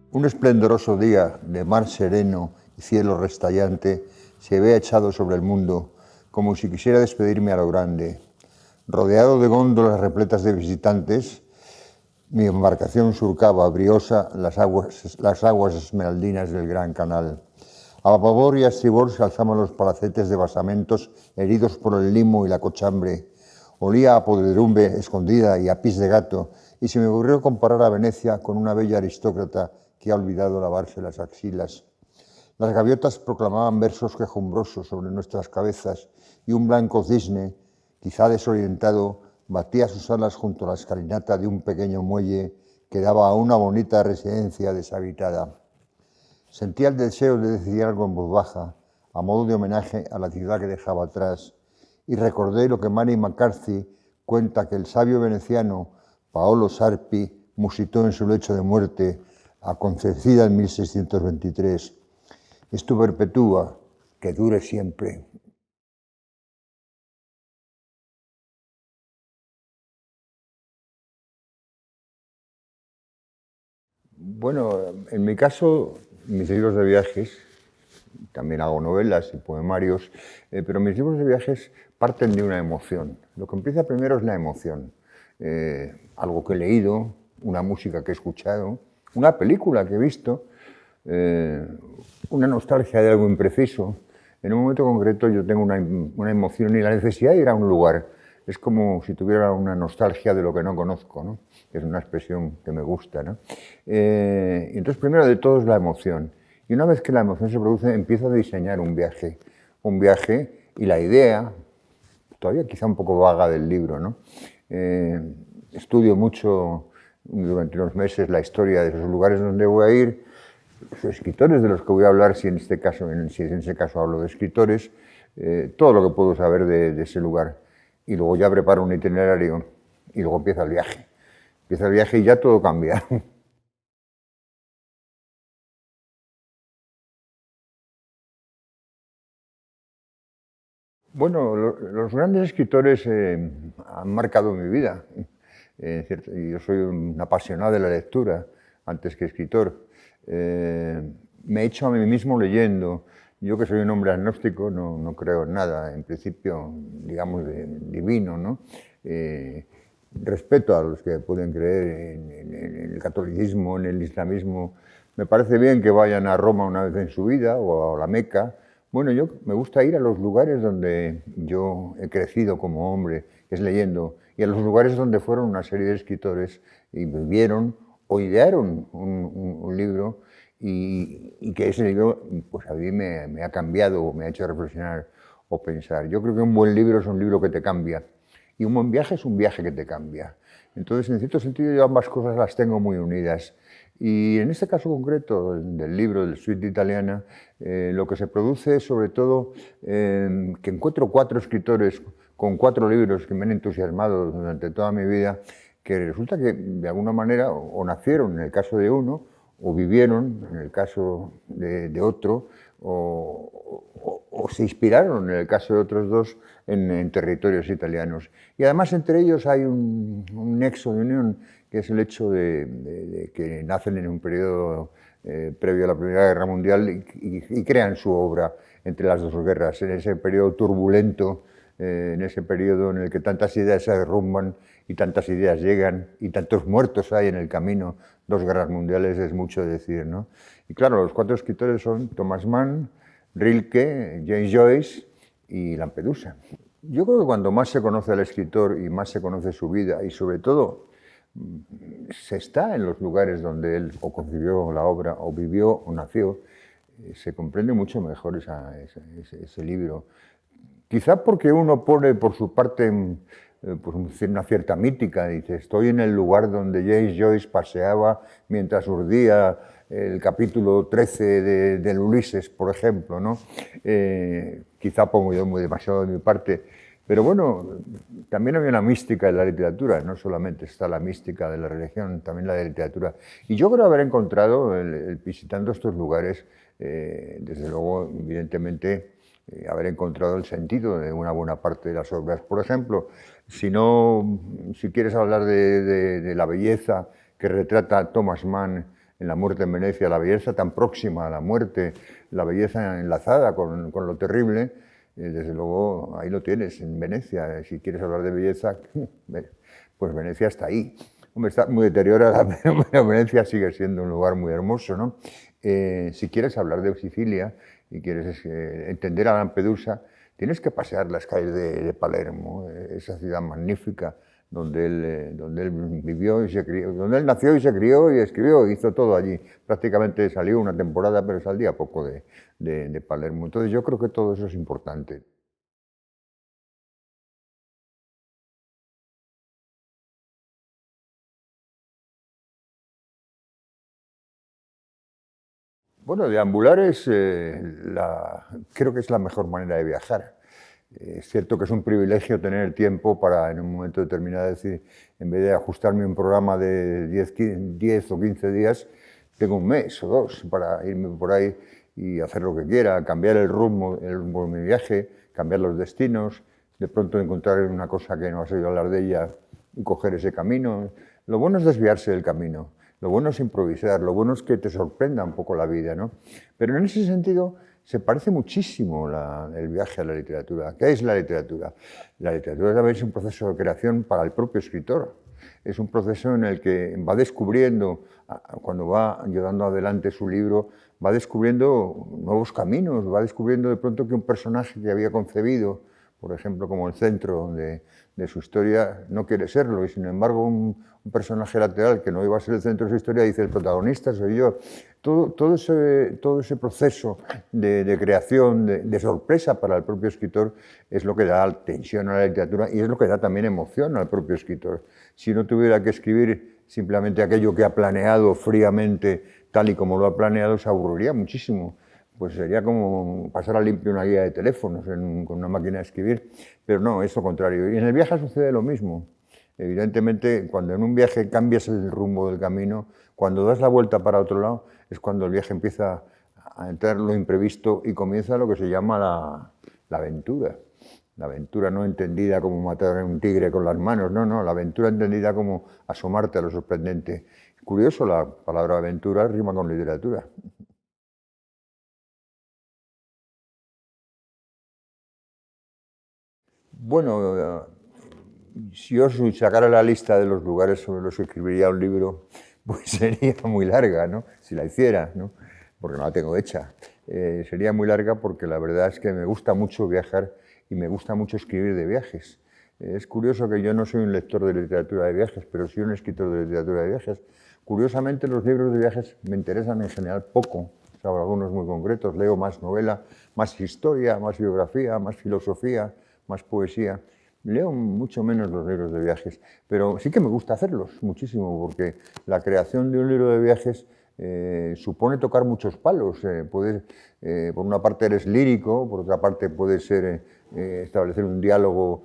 Un esplendoroso día de mar sereno y cielo restallante se había echado sobre el mundo, como si quisiera despedirme a lo grande. Rodeado de góndolas repletas de visitantes, mi embarcación surcaba briosa las aguas esmeraldinas del Gran Canal. A babor y a estribor se alzaban los palacetes de basamentos heridos por el limo y la cochambre. Olía a podredumbre escondida y a pis de gato, y se me ocurrió comparar a Venecia con una bella aristócrata que ha olvidado lavarse las axilas. Las gaviotas proclamaban versos quejumbrosos sobre nuestras cabezas y un blanco cisne, quizá desorientado, batía sus alas junto a la escalinata de un pequeño muelle que daba a una bonita residencia deshabitada. Sentía el deseo de decir algo en voz baja, a modo de homenaje a la ciudad que dejaba atrás, y recordé lo que Manny McCarthy cuenta que el sabio veneciano Paolo Sarpi musitó en su lecho de muerte, acontecida en 1623. Esto perpetúa, que dure siempre. Bueno, en mi caso, mis libros de viajes, también hago novelas y poemarios, pero mis libros de viajes parten de una emoción. Lo que empieza primero es la emoción. Algo que he leído, una música que he escuchado, una película que he visto, una nostalgia de algo impreciso. En un momento concreto yo tengo una emoción y la necesidad de ir a un lugar. Es como si tuviera una nostalgia de lo que no conozco, ¿no? Es una expresión que me gusta, ¿no? Y entonces, primero de todo es la emoción. Y una vez que la emoción se produce, empiezo a diseñar un viaje. Un viaje y la idea, todavía quizá un poco vaga del libro, ¿no? Estudio mucho durante unos meses la historia de esos lugares donde voy a ir, los escritores de los que voy a hablar, si en ese caso hablo de escritores, todo lo que puedo saber de ese lugar. Y luego ya preparo un itinerario y luego empieza el viaje. Empieza el viaje y ya todo cambia. Bueno, los grandes escritores han marcado mi vida. Y yo soy un apasionado de la lectura, antes que escritor. Me he hecho a mí mismo leyendo. Yo que soy un hombre agnóstico, no creo en nada, en principio, digamos, divino, ¿no? Respeto a los que pueden creer en el catolicismo, en el islamismo. Me parece bien que vayan a Roma una vez en su vida o a la Meca. Bueno, yo me gusta ir a los lugares donde yo he crecido como hombre, que es leyendo, y a los lugares donde fueron una serie de escritores y vivieron o idearon un libro y que ese libro pues a mí me ha cambiado o me ha hecho reflexionar o pensar. Yo creo que un buen libro es un libro que te cambia y un buen viaje es un viaje que te cambia. Entonces, en cierto sentido, yo ambas cosas las tengo muy unidas. Y en este caso concreto del libro, del Suite Italiana, lo que se produce es sobre todo que encuentro 4 escritores con 4 libros que me han entusiasmado durante toda mi vida, que resulta que de alguna manera o nacieron en el caso de uno, o vivieron en el caso de otro, o se inspiraron en el caso de otros dos en territorios italianos. Y además entre ellos hay un nexo de unión, que es el hecho de que nacen en un periodo previo a la Primera Guerra Mundial y crean su obra entre las dos guerras, en ese periodo turbulento, en ese periodo en el que tantas ideas se derrumban y tantas ideas llegan y tantos muertos hay en el camino. 2 guerras mundiales es mucho decir, ¿no? Y claro, los 4 escritores son Thomas Mann, Rilke, James Joyce y Lampedusa. Yo creo que cuando más se conoce al escritor y más se conoce su vida y sobre todo se está en los lugares donde él o concibió la obra o vivió o nació, se comprende mucho mejor ese libro. Quizá porque uno pone por su parte pues una cierta mítica, dice, estoy en el lugar donde James Joyce paseaba mientras urdía el capítulo 13 del Ulises, por ejemplo, ¿no? Quizá pongo yo muy demasiado de mi parte, pero bueno, también había una mística en la literatura, no solamente está la mística de la religión, también la de la literatura. Y yo creo haber encontrado, visitando estos lugares, desde luego, evidentemente, haber encontrado el sentido de una buena parte de las obras. Por ejemplo, si quieres hablar de la belleza que retrata Thomas Mann en La muerte en Venecia, la belleza tan próxima a la muerte, la belleza enlazada con lo terrible, desde luego ahí lo tienes, en Venecia. Si quieres hablar de belleza, pues Venecia está ahí. Hombre, está muy deteriorada, pero Venecia sigue siendo un lugar muy hermoso, ¿no? Si quieres hablar de Sicilia y quieres entender a Lampedusa, tienes que pasear las calles de Palermo, esa ciudad magnífica donde él vivió y se crió, donde él nació y se crió y escribió, hizo todo allí. Prácticamente salió una temporada, pero saldría poco de Palermo. Entonces yo creo que todo eso es importante. Bueno, deambular creo que es la mejor manera de viajar. Es cierto que es un privilegio tener el tiempo para, en un momento determinado, decir, en vez de ajustarme un programa de 10 o 15 días, tengo un mes o dos para irme por ahí y hacer lo que quiera, cambiar el rumbo de mi viaje, cambiar los destinos, de pronto encontrar una cosa que no has oído hablar de ella y coger ese camino. Lo bueno es desviarse del camino, lo bueno es improvisar, lo bueno es que te sorprenda un poco la vida, ¿no? Pero en ese sentido se parece muchísimo el viaje a la literatura. ¿Qué es la literatura? La literatura también es un proceso de creación para el propio escritor. Es un proceso en el que va descubriendo, cuando va llevando adelante su libro, va descubriendo nuevos caminos, va descubriendo de pronto que un personaje que había concebido, por ejemplo, como el centro de su historia, no quiere serlo, y sin embargo un personaje lateral que no iba a ser el centro de su historia dice: el protagonista soy yo. Todo ese proceso de creación, de sorpresa para el propio escritor, es lo que da tensión a la literatura y es lo que da también emoción al propio escritor. Si no tuviera que escribir simplemente aquello que ha planeado fríamente, tal y como lo ha planeado, se aburriría muchísimo. Pues sería como pasar a limpio una guía de teléfonos con una máquina de escribir, pero no, es lo contrario. Y en el viaje sucede lo mismo. Evidentemente, cuando en un viaje cambias el rumbo del camino, cuando das la vuelta para otro lado, es cuando el viaje empieza a entrar lo imprevisto y comienza lo que se llama la aventura. La aventura no entendida como matar a un tigre con las manos, no, la aventura entendida como asomarte a lo sorprendente. Curioso, la palabra aventura rima con literatura. Bueno, si yo sacara la lista de los lugares sobre los que escribiría un libro, pues sería muy larga, ¿no? Si la hiciera, ¿no? Porque no la tengo hecha. Sería muy larga porque la verdad es que me gusta mucho viajar y me gusta mucho escribir de viajes. Es curioso que yo no soy un lector de literatura de viajes, pero soy un escritor de literatura de viajes. Curiosamente, los libros de viajes me interesan en general poco, salvo algunos muy concretos. Leo más novela, más historia, más biografía, más filosofía, más poesía. Leo mucho menos los libros de viajes, pero sí que me gusta hacerlos muchísimo, porque la creación de un libro de viajes supone tocar muchos palos. Por una parte eres lírico, por otra parte puedes establecer un diálogo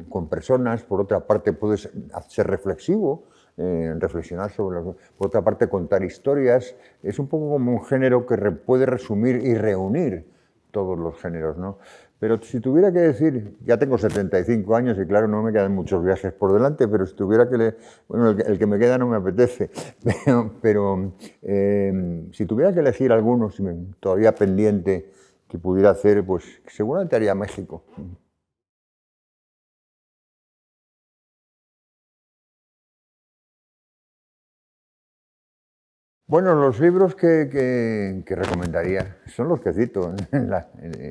con personas, por otra parte puedes ser reflexivo, reflexionar por otra parte contar historias. Es un poco como un género que puede resumir y reunir todos los géneros, ¿no? Pero si tuviera que decir, ya tengo 75 años y claro, no me quedan muchos viajes por delante, pero si tuviera bueno, el que me queda no me apetece, si tuviera que elegir algunos todavía pendiente que pudiera hacer, pues seguramente haría México. Bueno, los libros que recomendaría son los que cito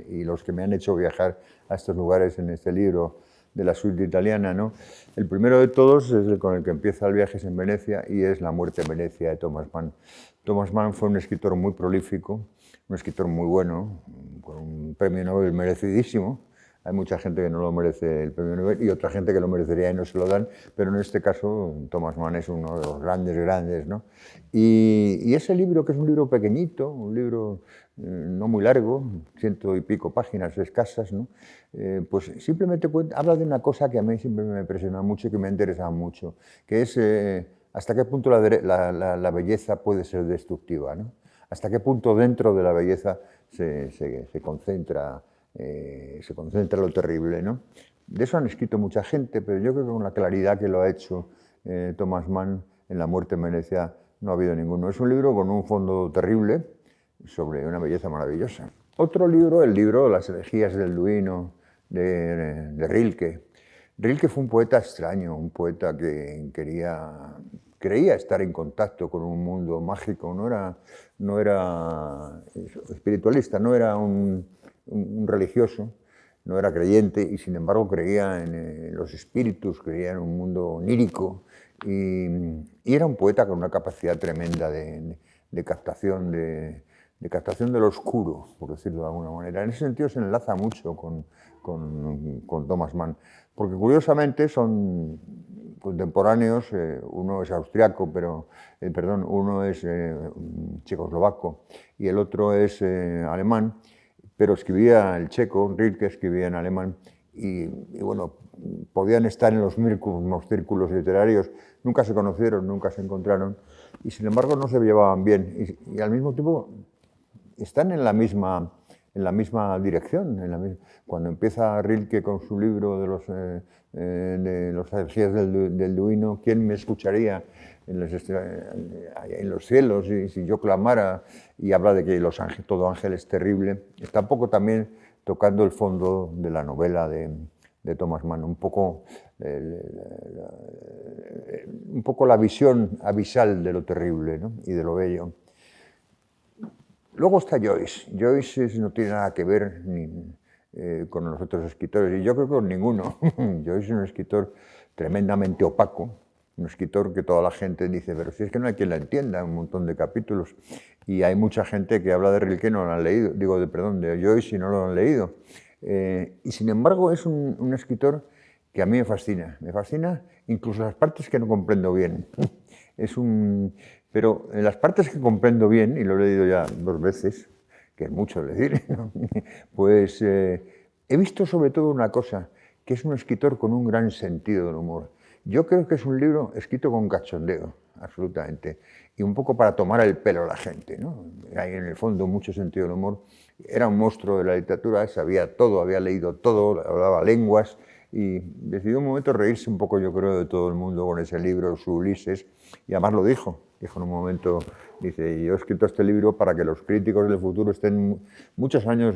y los que me han hecho viajar a estos lugares en este libro de la suite italiana, ¿no? El primero de todos es el con el que empieza el viaje, es en Venecia, y es La muerte en Venecia de Thomas Mann. Thomas Mann fue un escritor muy prolífico, un escritor muy bueno, con un premio Nobel merecidísimo. Hay mucha gente que no lo merece el premio Nobel y otra gente que lo merecería y no se lo dan, pero en este caso Thomas Mann es uno de los grandes, ¿no? Y ese libro, que es un libro pequeñito, un libro no muy largo, ciento y pico páginas escasas, ¿no? Pues simplemente habla de una cosa que a mí siempre me impresiona mucho y que me ha interesado mucho, que es hasta qué punto la belleza puede ser destructiva, ¿no? Hasta qué punto dentro de la belleza se concentra lo terrible, ¿no? De eso han escrito mucha gente, pero yo creo que con la claridad que lo ha hecho Thomas Mann en La muerte en Venecia no ha habido ninguno. Es un libro con un fondo terrible sobre una belleza maravillosa. Otro libro, el libro Las elegías del Duino, de Rilke. Rilke fue un poeta extraño, un poeta que creía estar en contacto con un mundo mágico, no era espiritualista, no era un religioso, no era creyente y sin embargo creía en los espíritus, creía en un mundo onírico y era un poeta con una capacidad tremenda de captación del oscuro, por decirlo de alguna manera. En ese sentido se enlaza mucho con Thomas Mann, porque curiosamente son contemporáneos, uno es austriaco, uno es checoslovaco y el otro es alemán, pero escribía el checo, Rilke escribía en alemán y bueno, podían estar en los mismos círculos literarios, nunca se conocieron, nunca se encontraron y sin embargo no se llevaban bien y al mismo tiempo están en la misma dirección. Cuando empieza Rilke con su libro de los elegías del Duino, ¿quién me escucharía en los cielos si yo clamara? Y habla de que todo ángel es terrible. Está un poco también tocando el fondo de la novela de Thomas Mann, un poco la visión abisal de lo terrible, ¿no? Y de lo bello. Luego está Joyce. Joyce no tiene nada que ver con los otros escritores, y yo creo que con ninguno. Joyce es un escritor tremendamente opaco, un escritor que toda la gente dice, pero si es que no hay quien la entienda, un montón de capítulos. Y hay mucha gente que habla de Rilke y no lo han leído, de Joyce y no lo han leído. Y sin embargo es un escritor que a mí me fascina incluso las partes que no comprendo bien. Pero en las partes que comprendo bien, y lo he leído ya 2 veces, que es mucho decir, ¿no? Pues he visto sobre todo una cosa, que es un escritor con un gran sentido del humor. Yo creo que es un libro escrito con cachondeo, absolutamente, y un poco para tomar el pelo a la gente, ¿no? Hay en el fondo mucho sentido del humor. Era un monstruo de la literatura, sabía todo, había leído todo, hablaba lenguas, y decidió un momento reírse un poco, yo creo, de todo el mundo con ese libro, su Ulises, y además lo dijo en un momento, dice, yo he escrito este libro para que los críticos del futuro estén muchos años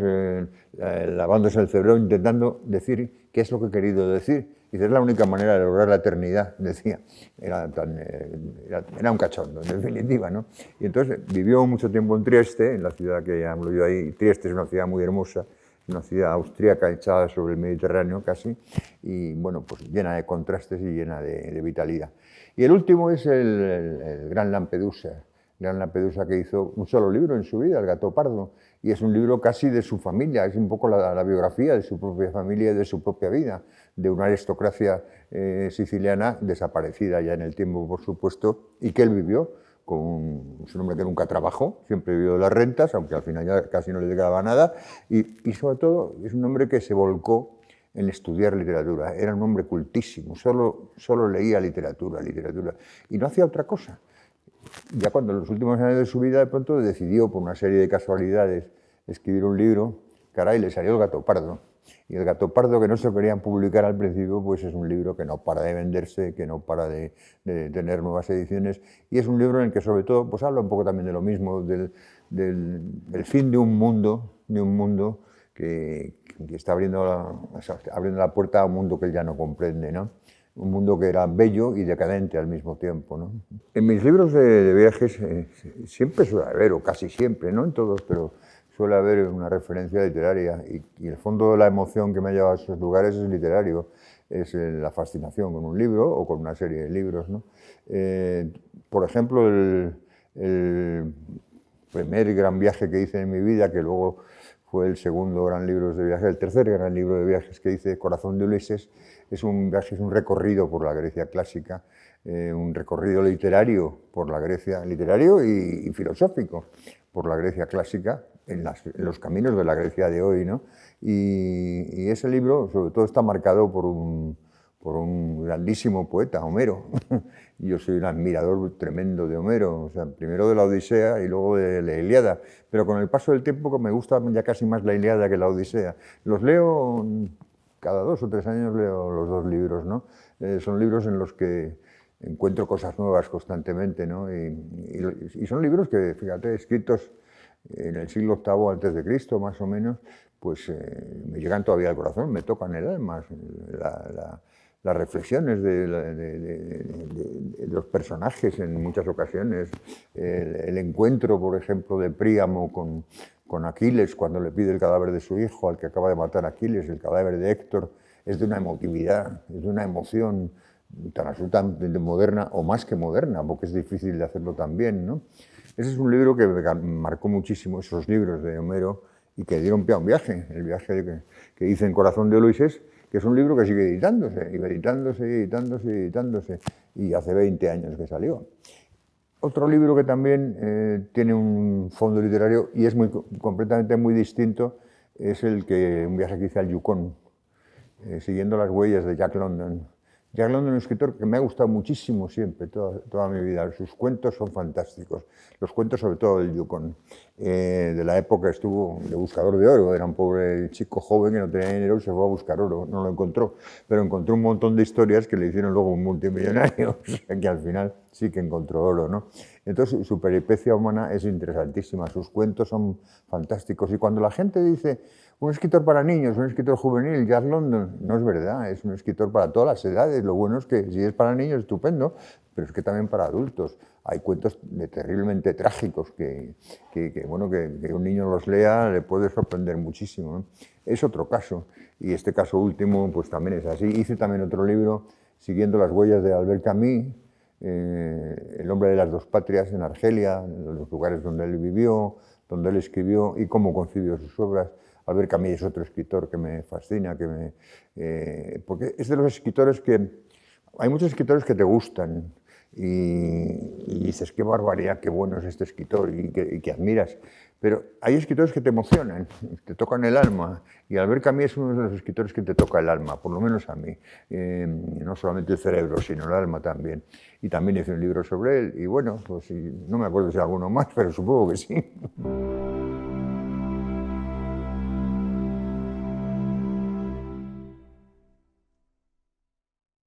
lavándose el cerebro intentando decir qué es lo que he querido decir. Dice, es la única manera de lograr la eternidad, decía. Era un cachondo, en definitiva, ¿no? Y entonces vivió mucho tiempo en Trieste, en la ciudad que hablo yo ahí. Trieste es una ciudad muy hermosa, una ciudad austríaca echada sobre el Mediterráneo casi, y bueno, pues llena de contrastes y llena de vitalidad. Y el último es el Gran Lampedusa, que hizo un solo libro en su vida, El gato pardo, y es un libro casi de su familia, es un poco la biografía de su propia familia y de su propia vida, de una aristocracia siciliana desaparecida ya en el tiempo, por supuesto, y que él vivió. Es un hombre que nunca trabajó, siempre vivió de las rentas, aunque al final ya casi no le quedaba nada, y sobre todo es un hombre que se volcó en estudiar literatura. Era un hombre cultísimo, solo leía literatura, y no hacía otra cosa. Ya cuando en los últimos años de su vida de pronto decidió, por una serie de casualidades, escribir un libro, caray, le salió El gato pardo. Y El gato pardo, que no se querían publicar al principio, pues es un libro que no para de venderse, que no para de tener nuevas ediciones, y es un libro en el que sobre todo pues habla un poco también de lo mismo, del fin de un mundo que está abriendo la puerta a un mundo que él ya no comprende, ¿no? Un mundo que era bello y decadente al mismo tiempo, ¿no? En mis libros de viajes siempre suele haber, o casi siempre, no en todos, pero suele haber una referencia literaria y el fondo de la emoción que me ha llevado a esos lugares es literario, es la fascinación con un libro o con una serie de libros, ¿no? Por ejemplo, el primer gran viaje que hice en mi vida, que luego fue el segundo gran libro de viajes, el tercer gran libro de viajes que hice, Corazón de Ulises, es un recorrido por la Grecia clásica, un recorrido literario por la Grecia, literario y filosófico por la Grecia clásica, en los caminos de la Grecia de hoy, ¿no? Y ese libro, sobre todo, está marcado por un grandísimo poeta, Homero. Yo soy un admirador tremendo de Homero, o sea, primero de la Odisea y luego de la Ilíada, pero con el paso del tiempo me gusta ya casi más la Ilíada que la Odisea. Los leo, cada 2 o 3 años leo los 2 libros, ¿no? Son libros en los que encuentro cosas nuevas constantemente, ¿no? Y son libros que, fíjate, escritos en el siglo VIII antes de Cristo, más o menos, pues me llegan todavía al corazón, me tocan el alma. Las reflexiones de los personajes en muchas ocasiones, el encuentro, por ejemplo, de Príamo con Aquiles cuando le pide el cadáver de su hijo, al que acaba de matar Aquiles, el cadáver de Héctor, es de una emotividad, es de una emoción tan absolutamente moderna, o más que moderna, porque es difícil de hacerlo también, ¿no? Ese es un libro que me marcó muchísimo, esos libros de Homero, y que dieron pie a un viaje, el viaje que hice en Corazón de Ulises, que es un libro que sigue editándose, y editándose, y hace 20 años que salió. Otro libro que también tiene un fondo literario y es completamente muy distinto es un viaje que hice al Yukón, siguiendo las huellas de Jack London. Jack London es un escritor que me ha gustado muchísimo siempre, toda mi vida. Sus cuentos son fantásticos, los cuentos sobre todo del Yukón. De la época estuvo de buscador de oro, era un pobre chico joven que no tenía dinero y se fue a buscar oro, no lo encontró, pero encontró un montón de historias que le hicieron luego un multimillonario, o sea que al final sí que encontró oro, ¿no? Entonces su peripecia humana es interesantísima, sus cuentos son fantásticos, y cuando la gente dice un escritor para niños, un escritor juvenil, Jack London, no es verdad, es un escritor para todas las edades. Lo bueno es que si es para niños, estupendo, pero es que también para adultos. Hay cuentos terriblemente trágicos que un niño los lea le puede sorprender muchísimo, ¿no? Es otro caso, y este caso último pues también es así. Hice también otro libro, siguiendo las huellas de Albert Camus, El hombre de las dos patrias, en Argelia, en los lugares donde él vivió, donde él escribió y cómo concibió sus obras. Albert Camus es otro escritor que me fascina, porque es de los escritores que... Hay muchos escritores que te gustan y dices, qué barbaridad, qué bueno es este escritor y que admiras. Pero hay escritores que te emocionan, te tocan el alma. Y Albert Camus es uno de los escritores que te toca el alma, por lo menos a mí. No solamente el cerebro, sino el alma también. Y también hice un libro sobre él. Y bueno, pues no me acuerdo si alguno más, pero supongo que sí.